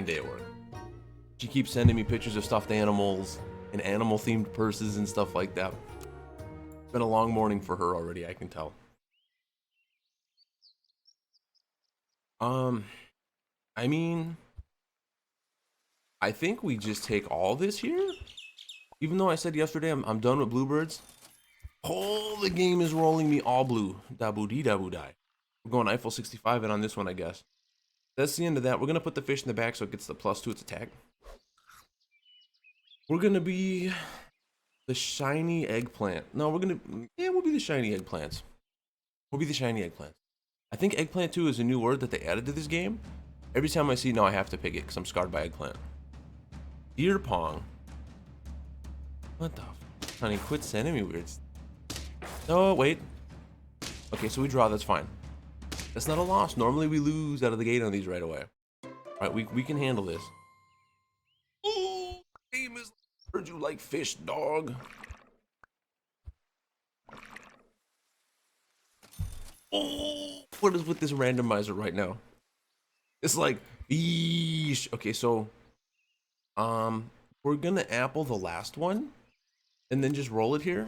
day at work. She keeps sending me pictures of stuffed animals and animal themed purses and stuff like that. It's been a long morning for her already, I can tell. I mean, I think we just take all this here. Even though I said yesterday I'm done with bluebirds. Oh, the game is rolling me all blue. Dabu dee dabu die. We're going Eiffel 65 in on this one, I guess. That's the end of that. We're gonna put the fish in the back so it gets the plus 2 its attack. We're gonna be the shiny eggplant. No, we'll be the shiny eggplants. We'll be the shiny eggplant. I think eggplant 2 is a new word that they added to this game. Every time I see it now, I have to pick it because I'm scarred by eggplant. Deer pong. What the f? Honey, quit sending me weird. No, wait. Okay, so we draw, that's fine. That's not a loss. Normally we lose out of the gate on these right away. Alright, we can handle this. Ooh, game is heard you like fish, dog. Oh, what is with this randomizer right now? It's like, eesh. Okay, so we're gonna apple the last one and then just roll it here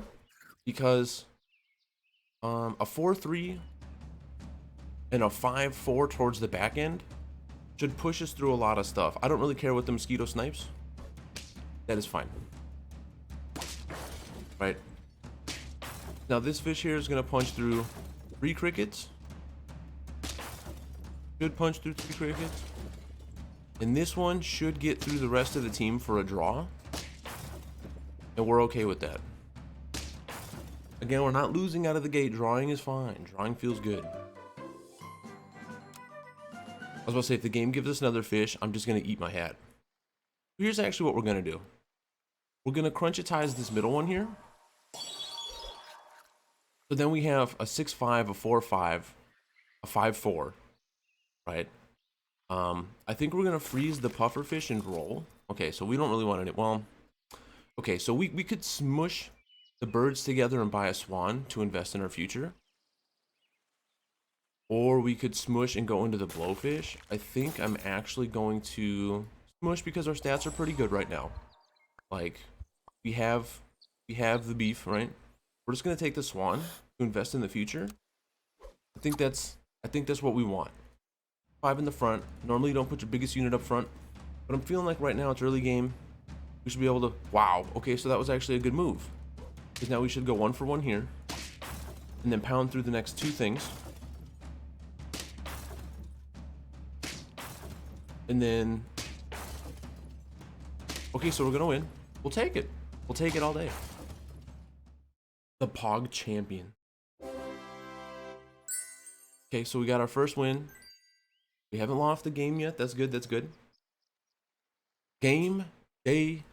because a 4-3 and a 5-4 towards the back end should push us through a lot of stuff. I don't really care what the mosquito snipes. That is fine. Right. Now this fish here is gonna punch through 3 crickets. Should punch through 3 crickets. And this one should get through the rest of the team for a draw. And we're okay with that. Again, we're not losing out of the gate. Drawing is fine. Drawing feels good. I was about to say, if the game gives us another fish, I'm just going to eat my hat. Here's actually what we're going to do. We're going to crunchitize this middle one here. So then we have a 6-5, a 4-5, a 5-4, right? I think we're gonna freeze the puffer fish and roll. Okay, so we don't really want it. Well, okay, so we could smush the birds together and buy a swan to invest in our future. Or we could smush and go into the blowfish. I think I'm actually going to smush because our stats are pretty good right now. Like, we have the beef, right? We're just gonna take the swan to invest in the future. I think that's what we want. 5 in the front. Normally you don't put your biggest unit up front, but I'm feeling like right now it's early game. We should be able to, wow, okay, so that was actually a good move. Because now we should go 1 for 1 here. And then pound through the next 2 things. And then, okay, so we're gonna win. We'll take it. We'll take it all day. The Pog Champion. Okay, so we got our first win. We haven't lost the game yet. That's good. That's good. Game day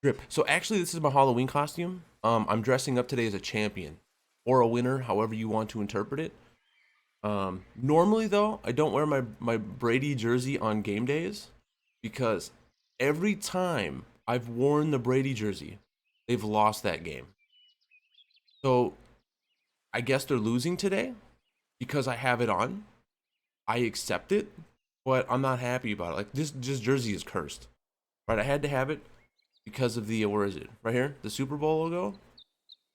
drip. So actually, this is my Halloween costume. I'm dressing up today as a champion or a winner, however you want to interpret it. Normally, though, I don't wear my Brady jersey on game days because every time I've worn the Brady jersey, they've lost that game. So I guess they're losing today because I have it on. I accept it, but I'm not happy about it. Like this jersey is cursed, right? I had to have it because of the, where is it? Right here, the Super Bowl logo.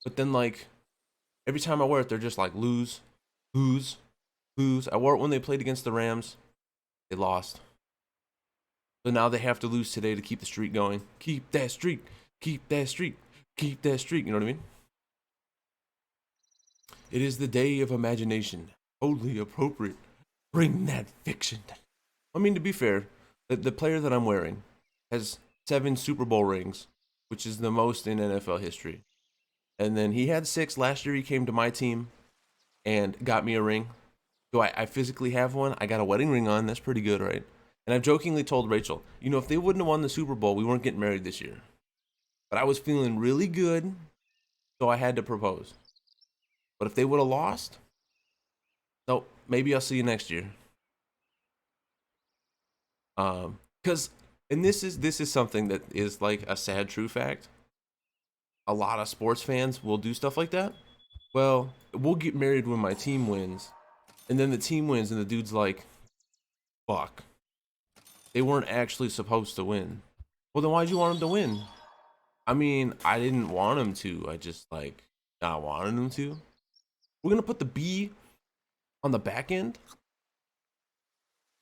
But then like every time I wear it, they're just like lose, lose, lose. I wore it when they played against the Rams. They lost. So now they have to lose today to keep the streak going. Keep that streak, keep that streak, keep that streak. You know what I mean? It is the day of imagination. Totally appropriate. Bring that fiction. I mean, to be fair, the player that I'm wearing has 7 Super Bowl rings, which is the most in NFL history. And then he had 6 last year. He came to my team and got me a ring. So I physically have one. I got a wedding ring on. That's pretty good, right? And I've jokingly told Rachel, you know, if they wouldn't have won the Super Bowl, we weren't getting married this year. But I was feeling really good, so I had to propose. But if they would have lost, nope, maybe I'll see you next year. Because, and this is something that is like a sad true fact. A lot of sports fans will do stuff like that. Well, we'll get married when my team wins, and then the team wins, and the dude's like, "Fuck." They weren't actually supposed to win. Well, then why'd you want them to win? I mean, I didn't want them to. I just, like, not wanted them to. We're going to put the B on the back end.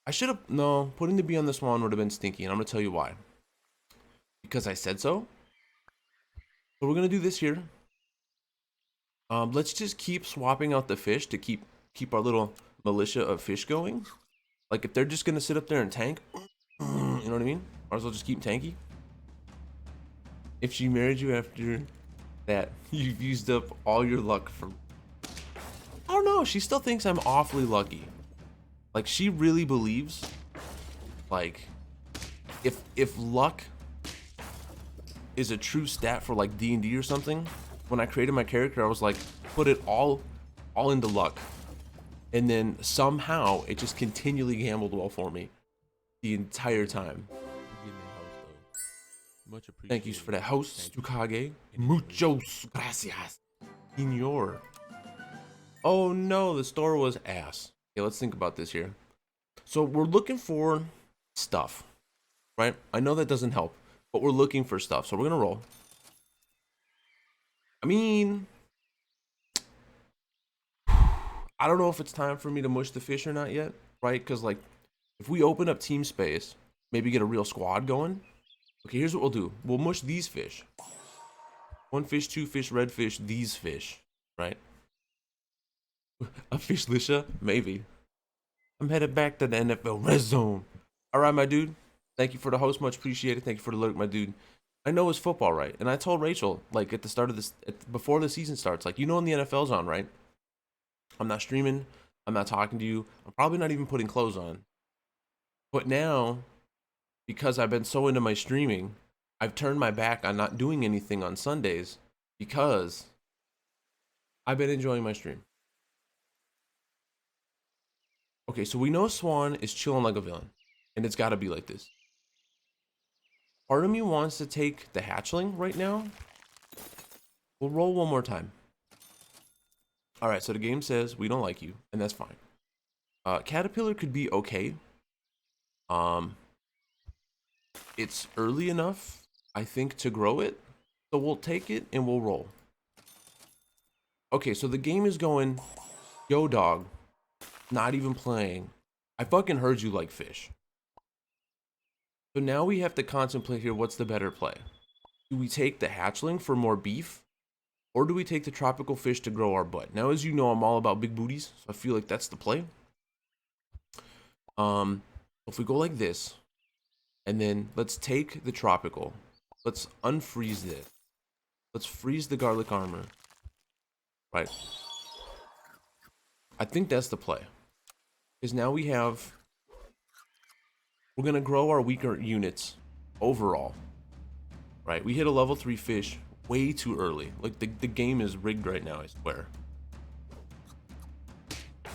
I should have, no, putting the B on this one would have been stinky, and I'm going to tell you why. Because I said so. So we're going to do this here. Let's just keep swapping out the fish to keep our little militia of fish going. Like, if they're just going to sit up there and tank, you know what I mean? Might as well just keep tanky. If she married you after that, you've used up all your luck for... I don't know, she still thinks I'm awfully lucky. Like, she really believes, like, if luck is a true stat for, like, D&D or something, when I created my character, I was like, put it all into luck. And then somehow it just continually gambled well for me the entire time. Much appreciated. Thank you for that, host Tsukage. Muchos gracias, señor. Oh no, the store was ass. Okay, let's think about this here. So we're looking for stuff, right? I know that doesn't help, but we're looking for stuff. So we're gonna roll. I mean, I don't know if it's time for me to mush the fish or not yet, right? Because, like, if we open up team space, maybe get a real squad going. Okay, here's what we'll do. We'll mush these fish. 1 fish, 2 fish, red fish, these fish, right? A fish lisha? Maybe. I'm headed back to the NFL red zone. All right, my dude. Thank you for the host. Much appreciated. Thank you for the alert, my dude. I know it's football, right? And I told Rachel, like, at the start of this, before the season starts, like, you know when the NFL's on, right? I'm not streaming. I'm not talking to you. I'm probably not even putting clothes on. But now, because I've been so into my streaming, I've turned my back on not doing anything on Sundays because I've been enjoying my stream. Okay, so we know Swan is chilling like a villain, and it's got to be like this. Part of me wants to take the hatchling right now. We'll roll one more time. All right, so the game says we don't like you, and that's fine. Caterpillar could be okay. It's early enough, I think, to grow it. So we'll take it and we'll roll. Okay, so the game is going, yo dog, not even playing. I fucking heard you like fish. So now we have to contemplate here, what's the better play? Do we take the hatchling for more beef? Or do we take the tropical fish to grow our butt? Now, as you know, I'm all about big booties, so I feel like that's the play. If we go like this, and then let's take the tropical. Let's unfreeze it. Let's freeze the garlic armor. Right. I think that's the play. Because now we have... We're going to grow our weaker units overall. Right. We hit a level 3 fish way too early. Like, the game is rigged right now, I swear.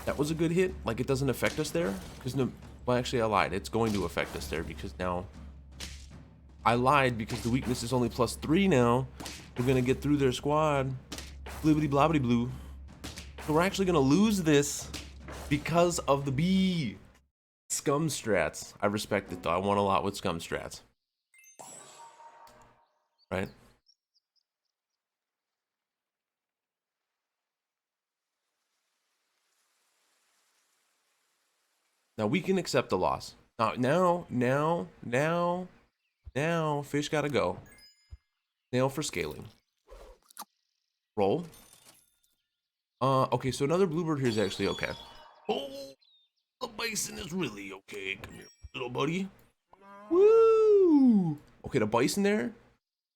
That was a good hit. Like, it doesn't affect us there. Because, no, well, actually, I lied. It's going to affect us there because now... I lied because the weakness is only +3 now. We're going to get through their squad. Blibbity blobbity blue. So we're actually going to lose this because of the B. Scum strats. I respect it, though. I won a lot with scum strats. Right? Now we can accept the loss. Now, fish gotta go. Nail for scaling. Roll. Okay, so another bluebird here is actually okay. Oh, the bison is really okay. Come here, little buddy. Woo! Okay, the bison there,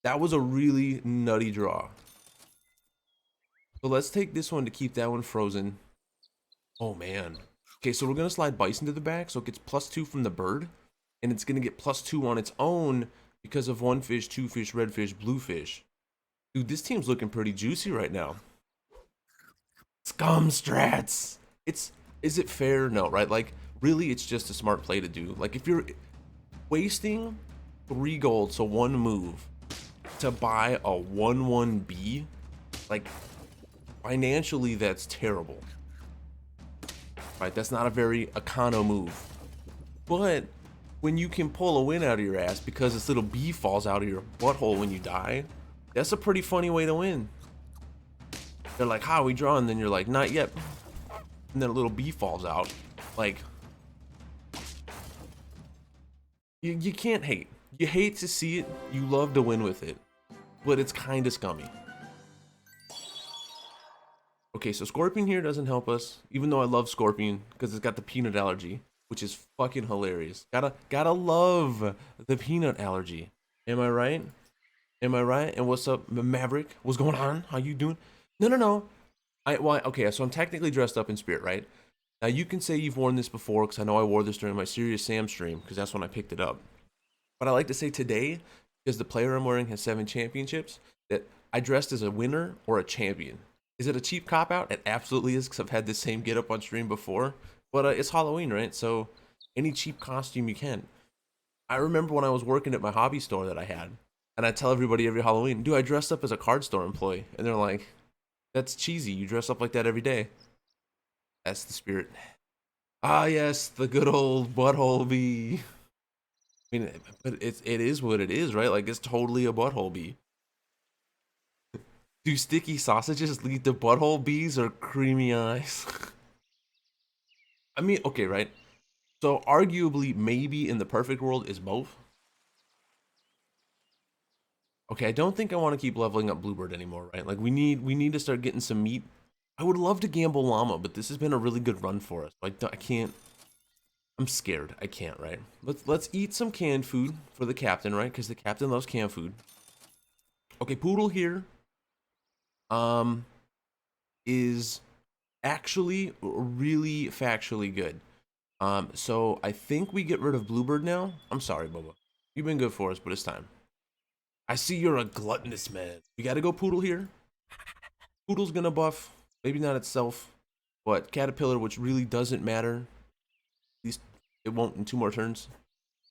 that was a really nutty draw. So let's take this one to keep that one frozen. Oh, man. Okay, so we're going to slide bison to the back, so it gets +2 from the bird. And it's going to get +2 on its own because of 1 fish, 2 fish, red fish, blue fish. Dude, this team's looking pretty juicy right now. Scum strats! Is it fair? No, right? Like, really, it's just a smart play to do. Like, if you're wasting 3 gold, so 1 move, to buy a 1/1B, like, financially, that's terrible. Right? That's not a very econo move. But when you can pull a win out of your ass because this little bee falls out of your butthole when you die, that's a pretty funny way to win. They're like, how we draw? And then you're like, not yet. And then a little bee falls out. Like, you can't hate. You hate to see it. You love to win with it. But it's kind of scummy. Okay, so Scorpion here doesn't help us, even though I love Scorpion because it's got the peanut allergy, which is fucking hilarious. Gotta love the peanut allergy. Am I right? Am I right? And what's up, Maverick? What's going on? How you doing? No. Okay, so I'm technically dressed up in Spirit, right? Now you can say you've worn this before because I know I wore this during my Serious Sam stream because that's when I picked it up. But I like to say today, because the player I'm wearing has 7 championships, that I dressed as a winner or a champion. Is it a cheap cop-out? It absolutely is, because I've had this same get-up on stream before. But it's Halloween, right? So any cheap costume you can. I remember when I was working at my hobby store that I had, and I tell everybody every Halloween, dude, I dressed up as a card store employee. And they're like, that's cheesy. You dress up like that every day. That's the spirit. Ah, yes, the good old butthole bee. I mean, but it is what it is, right? Like, it's totally a butthole bee. Do sticky sausages lead to butthole bees or creamy eyes? I mean, okay, right? So arguably, maybe in the perfect world is both. Okay, I don't think I want to keep leveling up Bluebird anymore, right? Like we need to start getting some meat. I would love to gamble llama, but this has been a really good run for us. Like I can't. I'm scared. I can't, right? Let's eat some canned food for the captain, right? Because the captain loves canned food. Okay, Poodle here. Is actually really factually good. So I think we get rid of Bluebird now. I'm sorry, Boba. You've been good for us, but it's time. I see you're a gluttonous man. We gotta go Poodle here. Poodle's gonna buff, maybe not itself, but Caterpillar, which really doesn't matter. At least it won't in 2 more turns.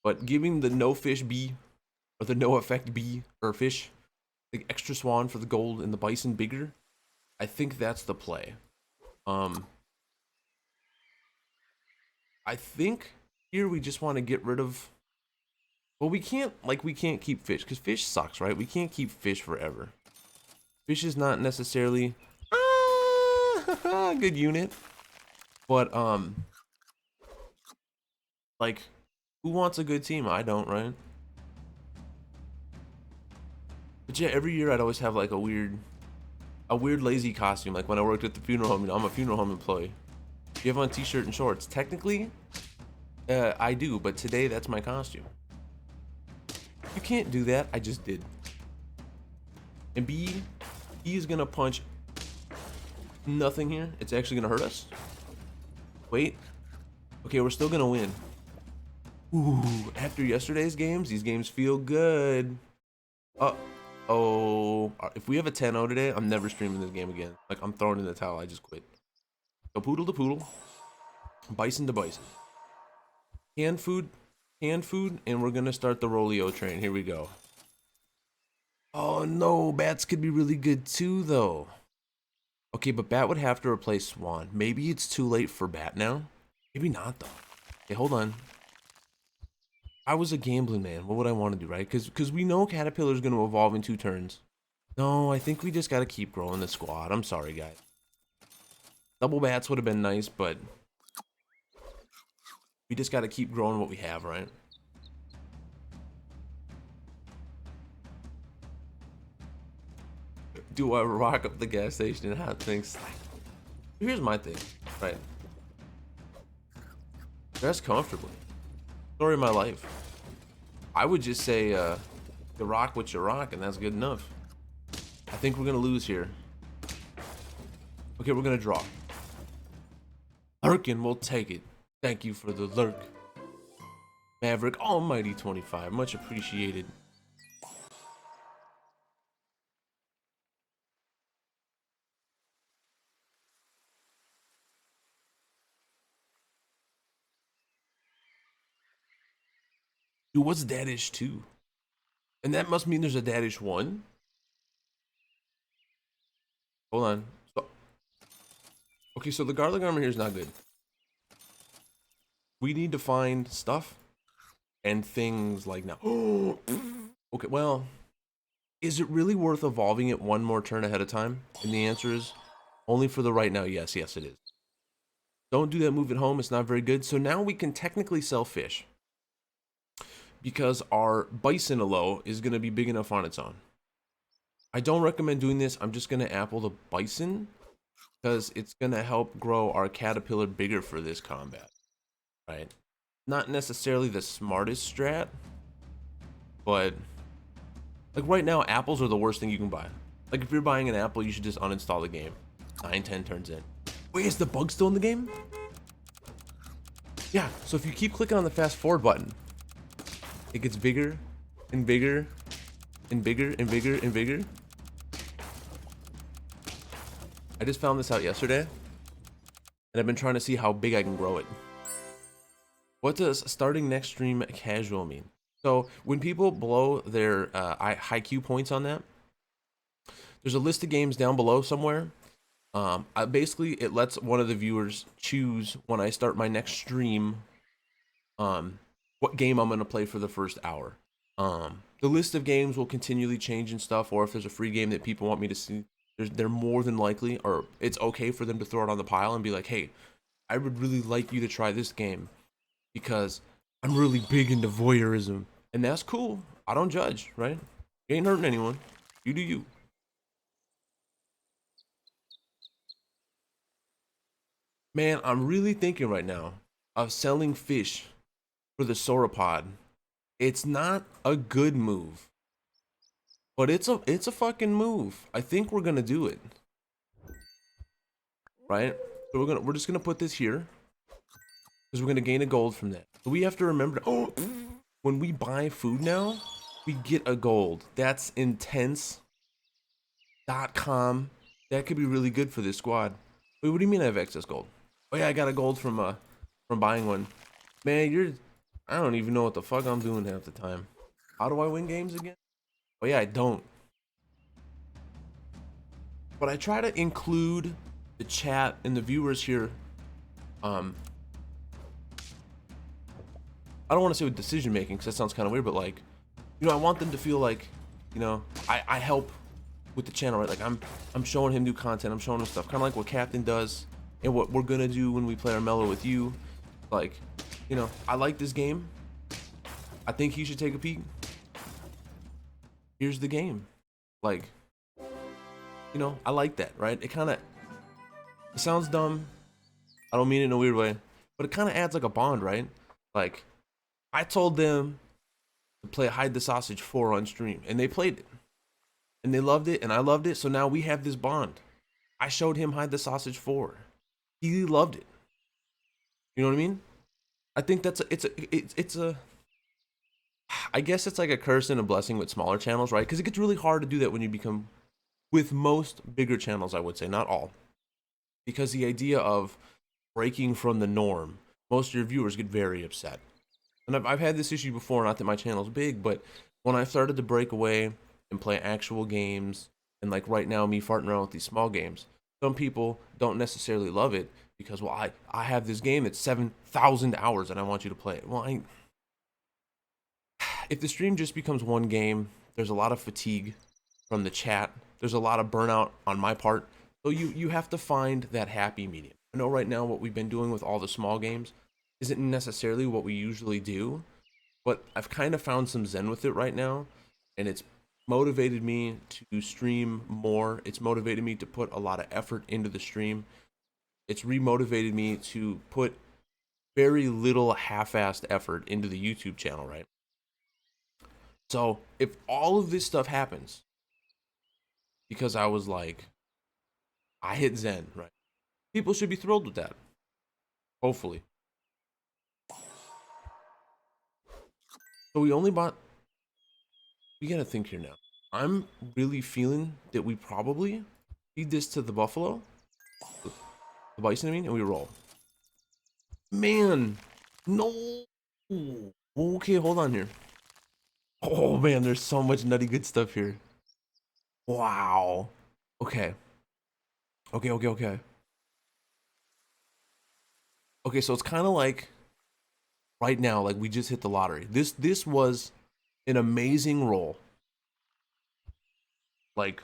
But giving the no fish bee, or the no effect bee, or fish, the extra swan for the gold and the bison bigger, I think that's the play. I think here we just want to get rid of. Well, we can't keep fish because fish sucks, right? We can't keep fish forever. Fish is not necessarily a good unit, but like, who wants a good team? I don't, right? But yeah, every year I'd always have like a weird lazy costume. Like when I worked at the funeral home, I'm a funeral home employee. You have on t-shirt and shorts. Technically, I do, but today that's my costume. You can't do that. I just did. And B is gonna punch nothing here. It's actually gonna hurt us. Wait. Okay, we're still gonna win. Ooh, after yesterday's games, these games feel good. Oh, if we have a 10-0 today, I'm never streaming this game again. Like, I'm throwing in the towel. I just quit. So Poodle to Poodle. Bison to Bison. Canned food, and we're gonna start the Rolio train. Here we go. Oh no, bats could be really good too, though. Okay, but bat would have to replace Swan. Maybe it's too late for bat now. Maybe not though. Okay, hold on. I was a gambling man. What would I want to do, right? Because we know Caterpillar's gonna evolve in 2 turns. No, I think we just gotta keep growing the squad. I'm sorry, guys. Double bats would have been nice, but we just gotta keep growing what we have, right? Do I rock up the gas station and have things? Here's my thing, right? Dress comfortably. Story of my life. I would just say, you rock what you rock, and that's good enough. I think we're gonna lose here. Okay, we're gonna draw. Lurkin will take it. Thank you for the lurk. Maverick Almighty 25, much appreciated. Dude, what's Dadish 2? And that must mean there's a Dadish 1? Hold on. So, okay, so the garlic armor here is not good. We need to find stuff. and things like now. Okay, well, is it really worth evolving it one more turn ahead of time? And the answer is only for the right now. Yes, yes, it is. Don't do that move at home. It's not very good. So now we can technically sell fish because our bison aloe is going to be big enough on its own. I don't recommend doing this. I'm just going to apple the bison because it's going to help grow our caterpillar bigger for this combat, right? Not necessarily the smartest strat, but like right now, apples are the worst thing you can buy. Like if you're buying an apple, you should just uninstall the game. 9-10 turns in. Wait, is the bug still in the game? Yeah, so if you keep clicking on the fast forward button, it gets bigger and bigger and bigger and bigger and bigger. I just found this out yesterday, and I've been trying to see how big I can grow it. What does starting next stream casual mean? So when people blow their HiQ points on that, there's a list of games down below somewhere. Basically, it lets one of the viewers choose when I start my next stream, what game I'm going to play for the first hour. The list of games will continually change and stuff, or if there's a free game that people want me to see, they're more than likely, or it's okay for them to throw it on the pile and be like, hey, I would really like you to try this game because I'm really big into voyeurism. And that's cool. I don't judge, right? You ain't hurting anyone. You do you. Man, I'm really thinking right now of selling fish for the sauropod. It's not a good move, but it's a fucking move. I think we're gonna do it, right? So we're just gonna put this here because we're gonna gain a gold from that. But we have to remember, oh, when we buy food now, we get a gold. That's intense.com. That could be really good for this squad. Wait, what do you mean I have excess gold? Oh yeah, I got a gold from buying one. Man, I don't even know what the fuck I'm doing half the time. How do I win games again? Oh yeah, I don't. But I try to include the chat and the viewers here. I don't want to say with decision making because that sounds kind of weird, but like, I want them to feel like, I help with the channel, right? Like I'm showing him new content. I'm showing him stuff, kind of like what Captain does and what we're gonna do when we play our mellow with you. Like, I like this game. I think he should take a peek. Here's the game. Like, I like that, right? It sounds dumb. I don't mean it in a weird way, but it kind of adds like a bond, right? Like, I told them to play Hide the Sausage 4 on stream, and they played it. And they loved it, and I loved it, so now we have this bond. I showed him Hide the Sausage 4. He loved it. You know what I mean? I think I guess it's like a curse and a blessing with smaller channels, right? Because it gets really hard to do that when you become, with most bigger channels, I would say, not all. Because the idea of breaking from the norm, most of your viewers get very upset. And I've had this issue before, not that my channel's big, but when I started to break away and play actual games, and like right now me farting around with these small games, some people don't necessarily love it because, well, I have this game that's 7,000 hours and I want you to play it. Well, if the stream just becomes one game, there's a lot of fatigue from the chat. There's a lot of burnout on my part. So you have to find that happy medium. I know right now what we've been doing with all the small games isn't necessarily what we usually do, but I've kind of found some zen with it right now, and it's motivated me to stream more. It's motivated me to put a lot of effort into the stream. It's remotivated me to put very little half-assed effort into the YouTube channel, right? So if all of this stuff happens because I was like, I hit zen, right? People should be thrilled with that. Hopefully. So we gotta think here now. I'm really feeling that we probably feed this to the buffalo, the bison, I mean, and we roll. Man, no. Okay, hold on here. Oh man, there's so much nutty good stuff here. Wow. Okay. Okay, so it's kind of like right now, like we just hit the lottery. This was an amazing roll. Like,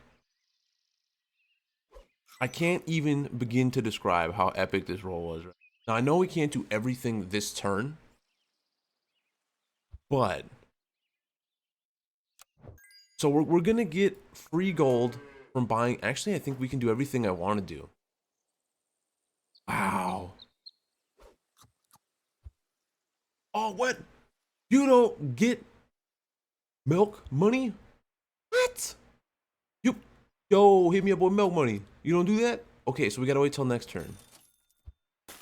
I can't even begin to describe how epic this roll was. Now I know we can't do everything this turn, but so we're gonna get free gold from buying. Actually, I think we can do everything I want to do. Wow. Oh, what? You don't get milk money? What? You, yo, hit me up with milk money. You don't do that? Okay, so we gotta wait till next turn.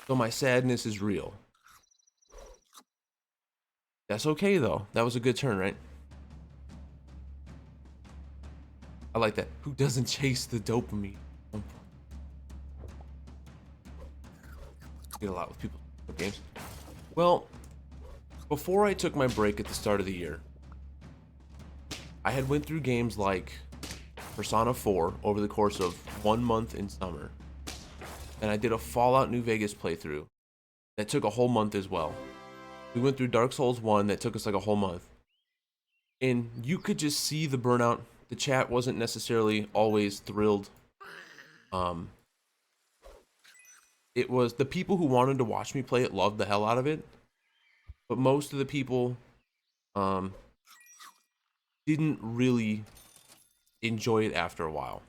So my sadness is real. That's okay though. That was a good turn, right? I like that. Who doesn't chase the dopamine? Get a lot with people games. Well, before I took my break at the start of the year, I had went through games like Persona 4 over the course of 1 month in summer. And I did a Fallout New Vegas playthrough that took a whole month as well. We went through Dark Souls 1 that took us like a whole month. And you could just see the burnout. The chat wasn't necessarily always thrilled. It was the people who wanted to watch me play it loved the hell out of it. But most of the people didn't really enjoy it after a while.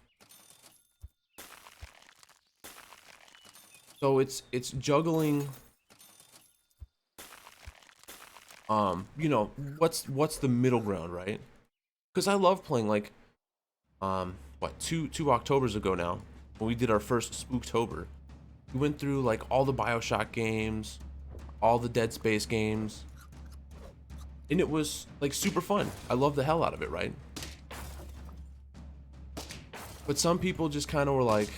So it's juggling, you know, what's the middle ground, right? Because I love playing, like, what, two Octobers ago now, when we did our first Spooktober, we went through like all the BioShock games, all the Dead Space games, and it was like super fun. I love the hell out of it, right? But some people just kind of were like,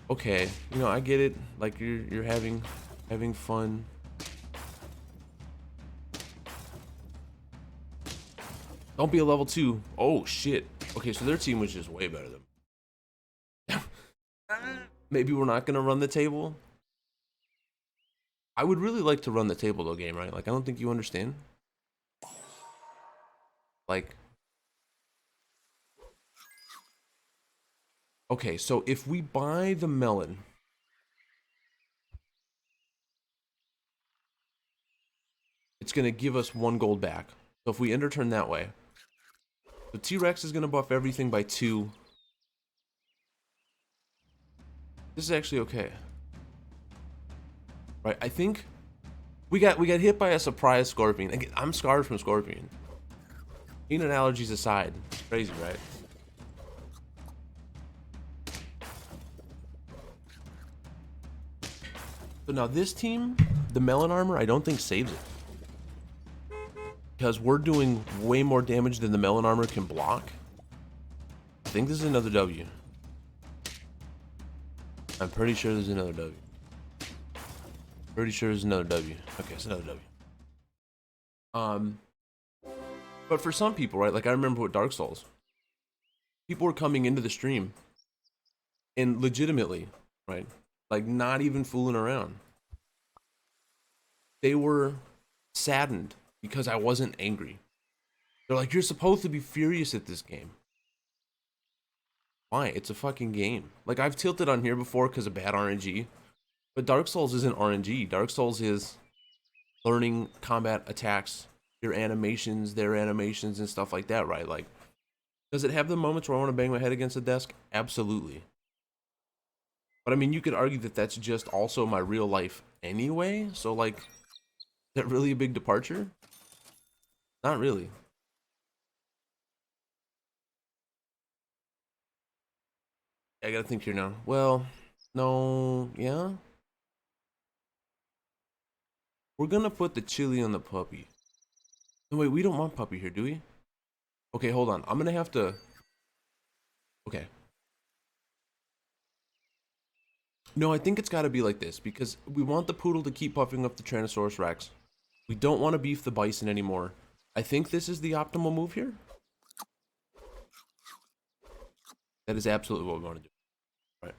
okay, you know, I get it, like you're having fun. Don't be a level 2. Oh shit. Okay, so their team was just way better than maybe we're not gonna run the table. I would really like to run the table though, game, right? Like, I don't think you understand. Like, okay, so if we buy the melon, it's gonna give us 1 gold back. So if we enter turn that way, the T-Rex is gonna buff everything by 2. This is actually okay. Right, I think we got hit by a surprise scorpion. Again, I'm scarred from scorpion. Peanut allergies aside, crazy, right? So now this team, the melon armor, I don't think saves it, because we're doing way more damage than the melon armor can block. I think this is another W. I'm pretty sure there's another W. Pretty sure there's another W. Okay, it's another W. But for some people, right, like I remember with Dark Souls, people were coming into the stream and legitimately, right, like not even fooling around, they were saddened because I wasn't angry. They're like, you're supposed to be furious at this game. Why? It's a fucking game. Like, I've tilted on here before because of bad RNG, but Dark Souls isn't RNG. Dark Souls is learning combat attacks, your animations, their animations, and stuff like that, right? Like, does it have the moments where I want to bang my head against the desk? Absolutely. But I mean, you could argue that that's just also my real life anyway. So, like, is that really a big departure? Not really. I gotta think here now. Well, no, yeah. We're gonna put the chili on the puppy. No, wait, we don't want puppy here, do we? Okay, hold on. I'm gonna have to... Okay. No, I think it's gotta be like this, because we want the poodle to keep puffing up the Tyrannosaurus Rex. We don't want to beef the bison anymore. I think this is the optimal move here. That is absolutely what we want to do. Right.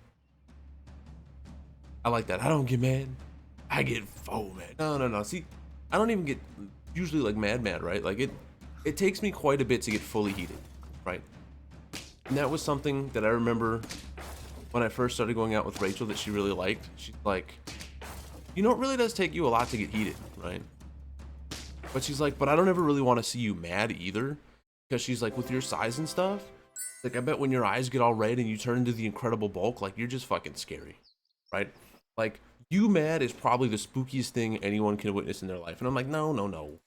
I like that. I don't get mad. I get faux mad. No. See, I don't even get usually like mad, right? Like it takes me quite a bit to get fully heated, right? And that was something that I remember when I first started going out with Rachel that she really liked. She's like, you know, it really does take you a lot to get heated, right? But she's like, but I don't ever really want to see you mad either. Because she's like, with your size and stuff, like I bet when your eyes get all red and you turn into the Incredible Bulk, like you're just fucking scary, right? Like you mad is probably the spookiest thing anyone can witness in their life. And I'm like, no, no, no.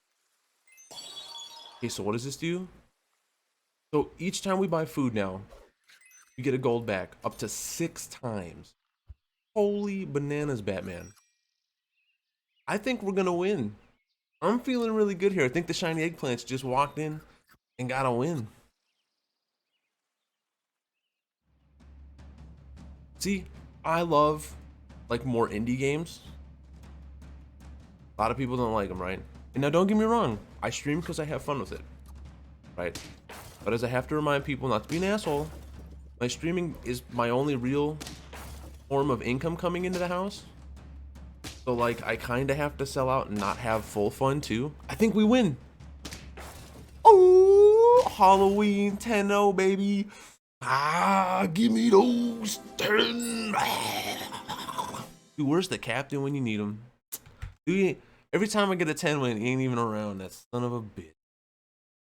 Okay, so what does this do? So each time we buy food now, you get a gold back up to 6 times. Holy bananas, Batman. I think we're gonna win. I'm feeling really good here. I think the shiny eggplants just walked in and got a win. See, I love like more indie games. A lot of people don't like them, right? And now don't get me wrong, I stream because I have fun with it, right? But as I have to remind people not to be an asshole, my streaming is my only real form of income coming into the house. So like I kind of have to sell out and not have full fun too. I think we win. Oh, Halloween 10-0, baby. Ah, give me those 10. Dude, where's the captain when you need him? Dude, every time I get a 10 win, he ain't even around. That son of a bitch.